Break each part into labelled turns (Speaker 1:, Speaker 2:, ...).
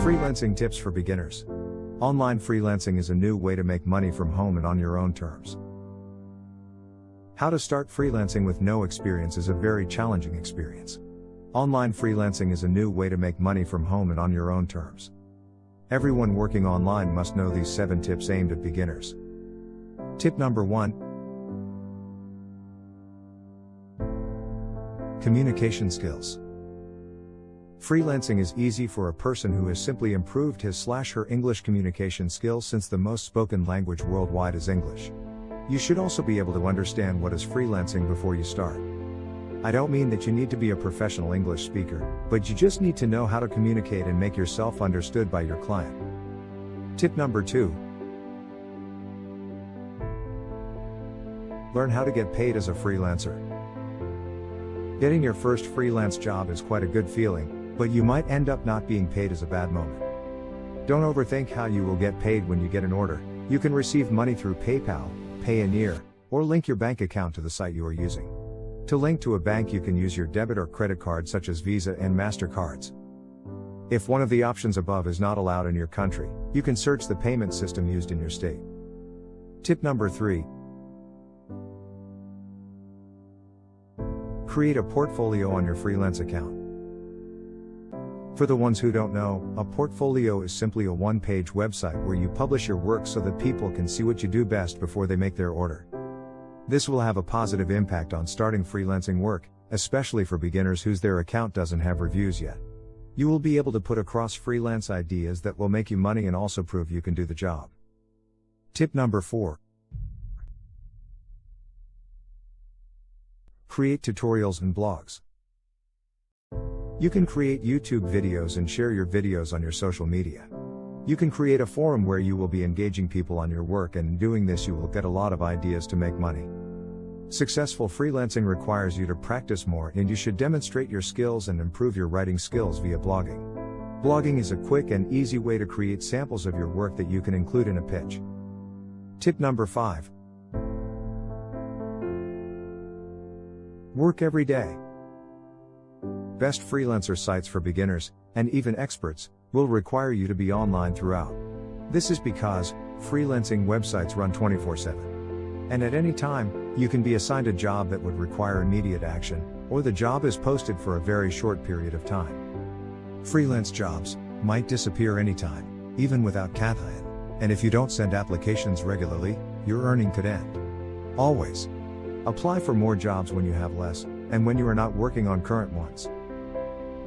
Speaker 1: Freelancing tips for beginners. Online freelancing is a new way to make money from home and on your own terms. How to start freelancing with no experience is a very challenging experience. Online freelancing is a new way to make money from home and on your own terms. Everyone working online must know these 7 tips aimed at beginners. Tip number 1. Communication skills. Freelancing is easy for a person who has simply improved his/her English communication skills, since the most spoken language worldwide is English. You should also be able to understand what is freelancing before you start. I don't mean that you need to be a professional English speaker, but you just need to know how to communicate and make yourself understood by your client. Tip number 2. Learn how to get paid as a freelancer. Getting your first freelance job is quite a good feeling, but you might end up not being paid as a bad moment. Don't overthink how you will get paid when you get an order. You can receive money through PayPal, Payoneer, or link your bank account to the site you are using. To link to a bank, you can use your debit or credit card such as Visa and MasterCards. If one of the options above is not allowed in your country, you can search the payment system used in your state. Tip number 3. Create a portfolio on your freelance account. For the ones who don't know, a portfolio is simply a one-page website where you publish your work so that people can see what you do best before they make their order. This will have a positive impact on starting freelancing work, especially for beginners their account doesn't have reviews yet. You will be able to put across freelance ideas that will make you money and also prove you can do the job. Tip number 4. Create tutorials and blogs. You can create YouTube videos and share your videos on your social media. You can create a forum where you will be engaging people on your work, and in doing this you will get a lot of ideas to make money. Successful freelancing requires you to practice more, and you should demonstrate your skills and improve your writing skills via blogging. Blogging is a quick and easy way to create samples of your work that you can include in a pitch. Tip number 5. Work every day. Best freelancer sites for beginners, and even experts, will require you to be online throughout. This is because freelancing websites run 24/7. And at any time, you can be assigned a job that would require immediate action, or the job is posted for a very short period of time. Freelance jobs might disappear anytime, even without CATHA, and if you don't send applications regularly, your earning could end. Always apply for more jobs when you have less, and when you are not working on current ones.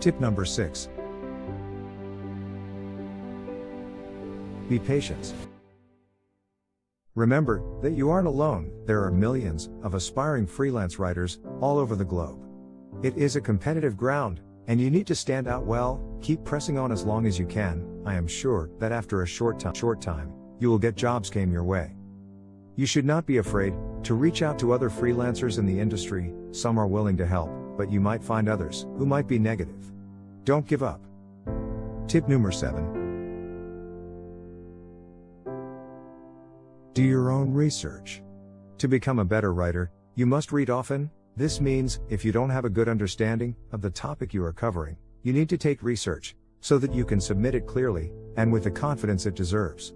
Speaker 1: Tip number 6. Be patient. Remember that you aren't alone. There are millions of aspiring freelance writers all over the globe. It is a competitive ground, and you need to stand out well. Keep pressing on as long as you can. I am sure that after a short time, you will get jobs came your way. You should not be afraid to reach out to other freelancers in the industry. Some are willing to help, but you might find others who might be negative. Don't give up. Tip number 7. Do your own research. To become a better writer, you must read often. This means, if you don't have a good understanding of the topic you are covering, you need to take research, so that you can submit it clearly, and with the confidence it deserves.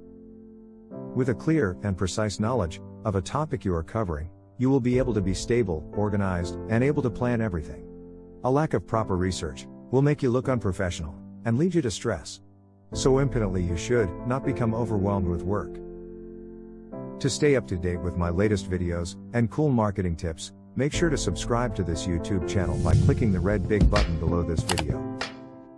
Speaker 1: With a clear and precise knowledge of a topic you are covering, you will be able to be stable, organized, and able to plan everything. A lack of proper research will make you look unprofessional, and lead you to stress. So impotently you should not become overwhelmed with work. To stay up to date with my latest videos and cool marketing tips, make sure to subscribe to this YouTube channel by clicking the red big button below this video.